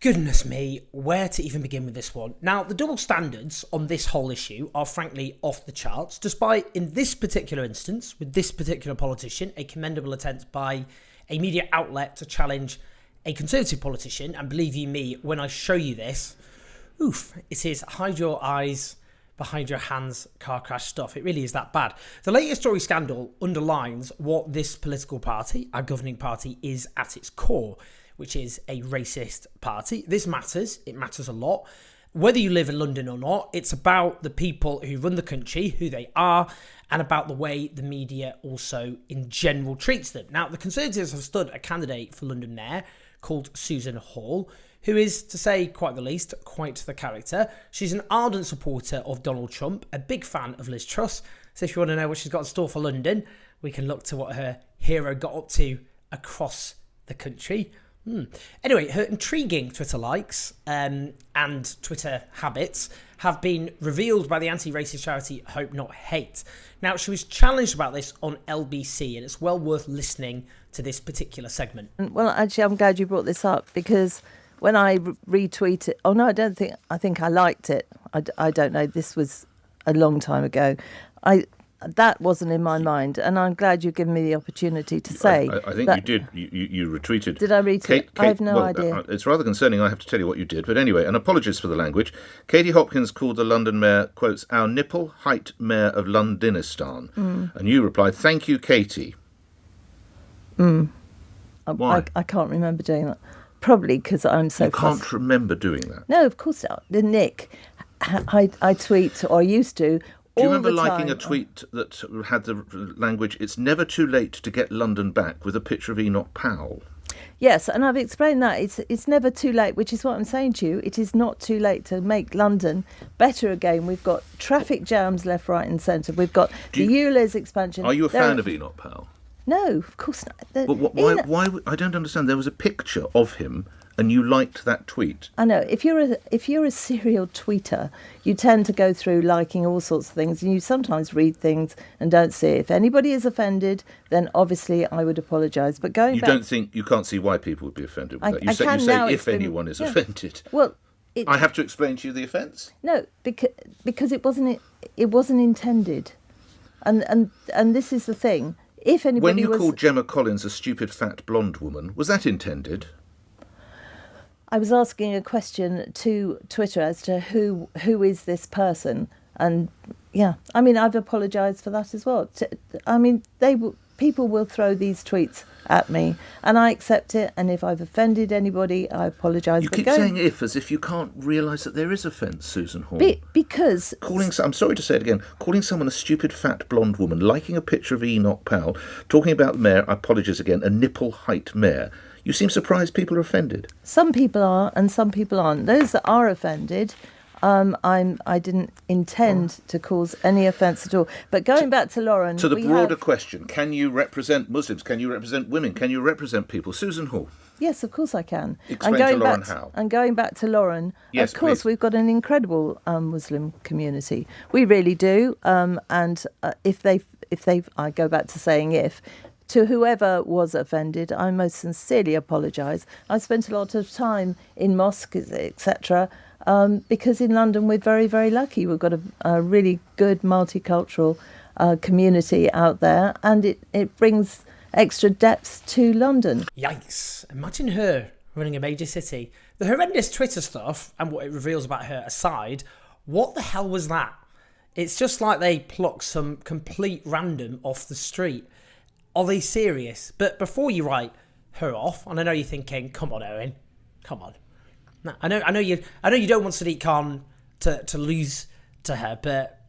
Goodness me, where to even begin with this one? Now, the double standards on this whole issue are frankly off the charts, despite, in this particular instance, with this particular politician, a commendable attempt by a media outlet to challenge a Conservative politician. And believe you me, when I show you this, it is hide your eyes behind your hands car crash stuff. It really is that bad. The latest Tory scandal underlines what this political party, our governing party, is at its core, which is a racist party. This matters. It matters a lot. Whether you live in London or not, it's about the people who run the country, who they are, and about the way the media also in general treats them. Now, the Conservatives have stood a candidate for London Mayor called Susan Hall, who is, to say quite the least, quite the character. She's an ardent supporter of Donald Trump, a big fan of Liz Truss. So if you want to know what she's got in store for London, we can look to what her hero got up to across the country. Anyway, her intriguing Twitter likes and Twitter habits have been revealed by the anti-racist charity Hope Not Hate. Now, she was challenged about this on LBC, and it's well worth listening to this particular segment. Well, actually, I'm glad you brought this up, because when I retweeted... Oh, no, I think I liked it. I don't know. This was a long time ago. That wasn't in my mind, and I'm glad you've given me the opportunity to say. I think you did. You retweeted. Did I retweet? Kate, I have no idea. It's rather concerning. I have to tell you what you did, but anyway, and apologies for the language. Katie Hopkins called the London mayor, quotes, "our nipple height mayor of Londonistan," and you replied, "Thank you, Katie." Why? I can't remember doing that. Probably because I'm so. You can't remember doing that. No, of course not. The Nick, I tweet, or used to. Do you remember liking a tweet that had the language, "It's never too late to get London back," with a picture of Enoch Powell? Yes, and I've explained that. It's never too late, which is what I'm saying to you. It is not too late to make London better again. We've got traffic jams left, right and centre. We've got the ULEZ expansion. Are you a fan of Enoch Powell? No, of course not. But why? I don't understand. There was a picture of him, and you liked that tweet. I know. If you're a serial tweeter, you tend to go through liking all sorts of things, and you sometimes read things and don't see it. If anybody is offended, then obviously I would apologise. But going back, you can't see why people would be offended with that. You say if anyone is offended. Well, I have to explain to you the offence. No, because it wasn't intended, and this is the thing. If anybody when you called Gemma Collins a stupid fat blonde woman, was that intended? I was asking a question to Twitter as to who is this person, and yeah, I mean, I've apologised for that as well. I mean, people will throw these tweets at me, and I accept it. And if I've offended anybody, I apologise. You keep saying "if" as if you can't realise that there is offence, Susan Hall. Because I'm sorry to say it again. Calling someone a stupid fat blonde woman, liking a picture of Enoch Powell, talking about the mayor. I apologise again. A nipple height mayor. You seem surprised people are offended. Some people are, and some people aren't. Those that are offended, I didn't intend to cause any offence at all. But going back to Lauren, to the broader question: can you represent Muslims? Can you represent women? Can you represent people? Susan Hall. Yes, of course I can. Explain to Lauren how. And going back to Lauren, yes, of course, please. We've got an incredible Muslim community. We really do. And if I go back to saying if. To whoever was offended, I most sincerely apologise. I spent a lot of time in mosques, etc., because in London we're very, very lucky. We've got a really good multicultural community out there, and it brings extra depth to London. Yikes. Imagine her running a major city. The horrendous Twitter stuff and what it reveals about her aside, what the hell was that? It's just like they plucked some complete random off the street. Are they serious? But before you write her off, and I know you're thinking, come on, Owen, come on. No, I know you don't want Sadiq Khan to lose to her, but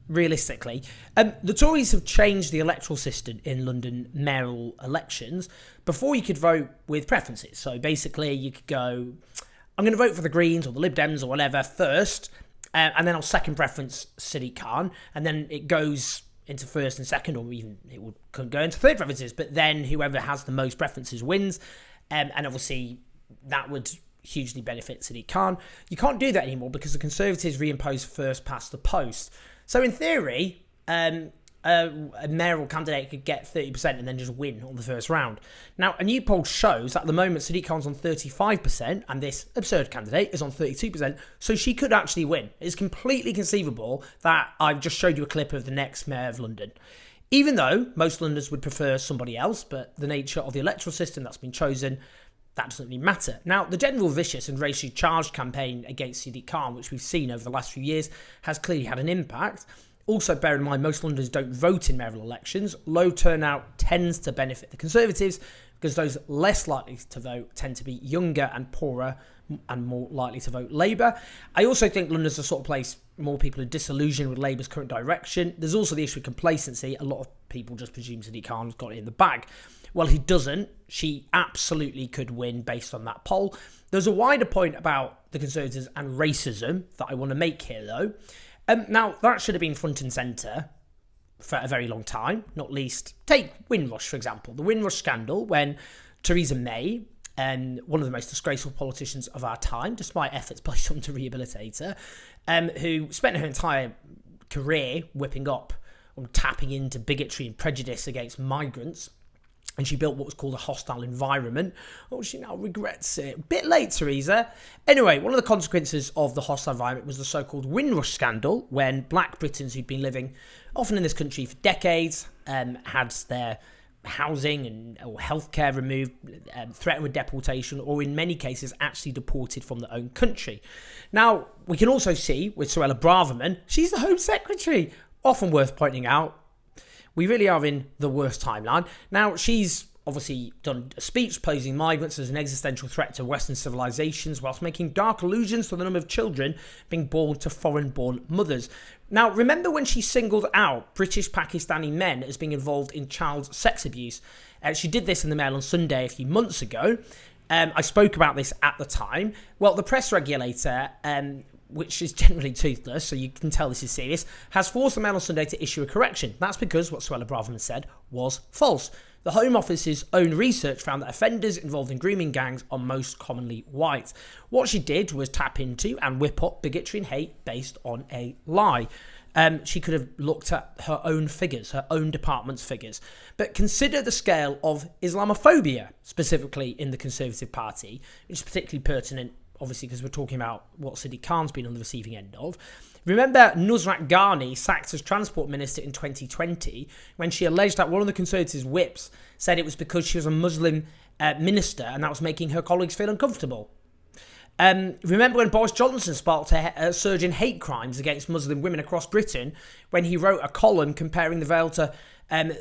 realistically, the Tories have changed the electoral system in London mayoral elections. Before you could vote with preferences, so basically you could go, I'm going to vote for the Greens or the Lib Dems or whatever first, and then I'll second preference Sadiq Khan, and then it goes into first and second, or even could go into third preferences, but then whoever has the most preferences wins, and obviously that would hugely benefit Sadiq Khan. You can't do that anymore because the Conservatives reimpose first past the post. So in theory, a mayoral candidate could get 30% and then just win on the first round. Now, a new poll shows that at the moment Sadiq Khan's on 35% and this absurd candidate is on 32%, so she could actually win. It's completely conceivable that I've just showed you a clip of the next mayor of London. Even though most Londoners would prefer somebody else, but the nature of the electoral system that's been chosen, that doesn't really matter. Now, the general vicious and racially charged campaign against Sadiq Khan, which we've seen over the last few years, has clearly had an impact. Also, bear in mind, most Londoners don't vote in mayoral elections. Low turnout tends to benefit the Conservatives because those less likely to vote tend to be younger and poorer and more likely to vote Labour. I also think London's the sort of place more people are disillusioned with Labour's current direction. There's also the issue of complacency. A lot of people just presume Sadiq Khan's got it in the bag. Well, he doesn't. She absolutely could win based on that poll. There's a wider point about the Conservatives and racism that I want to make here, though. Now, that should have been front and centre for a very long time, not least. Take Windrush, for example. The Windrush scandal, when Theresa May, one of the most disgraceful politicians of our time, despite efforts by some to rehabilitate her, who spent her entire career whipping up or tapping into bigotry and prejudice against migrants, and she built what was called a hostile environment. Oh, she now regrets it. A bit late, Theresa. Anyway, one of the consequences of the hostile environment was the so-called Windrush scandal, when black Britons who'd been living often in this country for decades had their housing or healthcare removed, threatened with deportation, or in many cases actually deported from their own country. Now, we can also see with Suella Braverman, she's the Home Secretary. Often worth pointing out. We really are in the worst timeline. Now, she's obviously done a speech posing migrants as an existential threat to Western civilizations whilst making dark allusions to the number of children being born to foreign-born mothers. Now, remember when she singled out British Pakistani men as being involved in child sex abuse? She did this in the Mail on Sunday a few months ago. I spoke about this at the time. Well, the press regulator, which is generally toothless, so you can tell this is serious, has forced the Mail on Sunday to issue a correction. That's because what Suella Braverman said was false. The Home Office's own research found that offenders involved in grooming gangs are most commonly white. What she did was tap into and whip up bigotry and hate based on a lie. She could have looked at her own figures, her own department's figures. But consider the scale of Islamophobia, specifically in the Conservative Party, which is particularly pertinent, obviously, because we're talking about what Sadiq Khan's been on the receiving end of. Remember Nusrat Ghani sacked as Transport Minister in 2020 when she alleged that one of the Conservatives' whips said it was because she was a Muslim minister and that was making her colleagues feel uncomfortable. Remember when Boris Johnson sparked a surge in hate crimes against Muslim women across Britain when he wrote a column comparing the veil to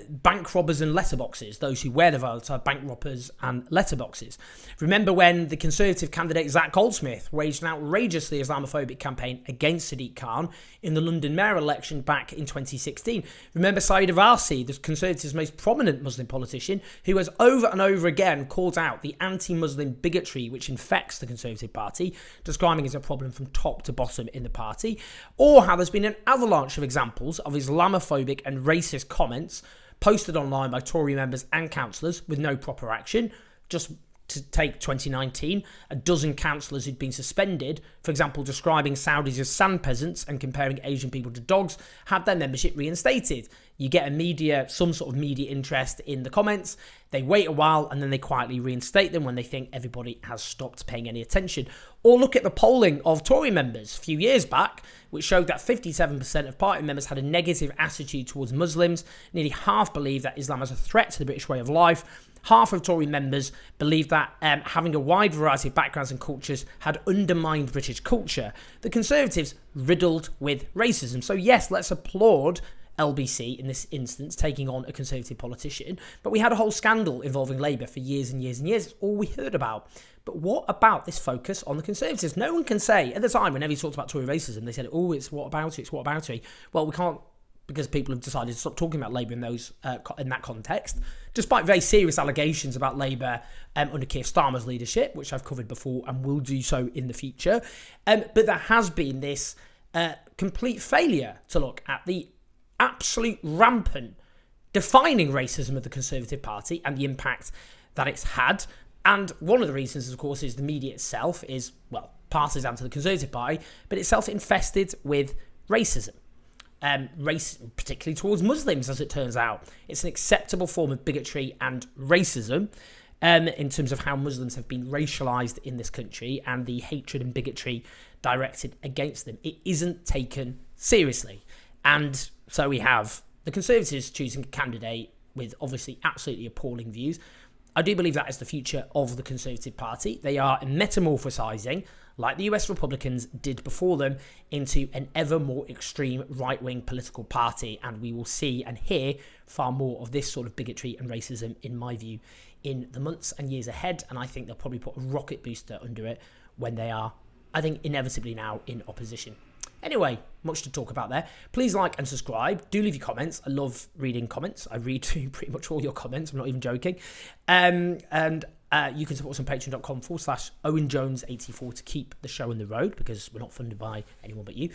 bank robbers and letterboxes, those who wear the veil to bank robbers and letterboxes. Remember when the Conservative candidate Zach Goldsmith waged an outrageously Islamophobic campaign against Sadiq Khan in the London mayoral election back in 2016. Remember Saeed Avarsi, the Conservatives' most prominent Muslim politician, who has over and over again called out the anti-Muslim bigotry which infects the Conservative Party, describing it as a problem from top to bottom in the party, or how there's been an avalanche of examples of Islamophobic and racist comments posted online by Tory members and councillors with no proper action. Just to take 2019, a dozen councillors who'd been suspended, for example, describing Saudis as sand peasants and comparing Asian people to dogs, had their membership reinstated. You get some sort of media interest in the comments, they wait a while and then they quietly reinstate them when they think everybody has stopped paying any attention. Or look at the polling of Tory members a few years back, which showed that 57% of party members had a negative attitude towards Muslims. Nearly half believe that Islam is a threat to the British way of life. Half of Tory members believe that having a wide variety of backgrounds and cultures had undermined British culture. The Conservatives riddled with racism. So yes, let's applaud LBC in this instance taking on a Conservative politician, but we had a whole scandal involving Labour for years and years and years. It's all we heard about. But what about this focus on the Conservatives? No one can say, at the time whenever he talked about Tory racism, they said, oh, it's what about it, it's what about it. Well, we can't, because people have decided to stop talking about Labour in that context, despite very serious allegations about Labour under Keir Starmer's leadership, which I've covered before and will do so in the future. But there has been this complete failure to look at the absolute rampant defining racism of the Conservative Party and the impact that it's had. And one of the reasons, of course, is the media itself is, well, partisan to the Conservative Party, but itself infested with racism. race, particularly towards Muslims, as it turns out. It's an acceptable form of bigotry and racism in terms of how Muslims have been racialised in this country and the hatred and bigotry directed against them. It isn't taken seriously. And so we have the Conservatives choosing a candidate with obviously absolutely appalling views. I do believe that is the future of the Conservative Party. They are metamorphosising, like the US Republicans did before them, into an ever more extreme right-wing political party. And we will see and hear far more of this sort of bigotry and racism, in my view, in the months and years ahead. And I think they'll probably put a rocket booster under it when they are, I think, inevitably now in opposition. Anyway, much to talk about there. Please like and subscribe. Do leave your comments. I love reading comments. I read through pretty much all your comments. I'm not even joking. And you can support us on patreon.com/OwenJones84 to keep the show on the road, because we're not funded by anyone but you.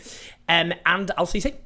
And I'll see you soon.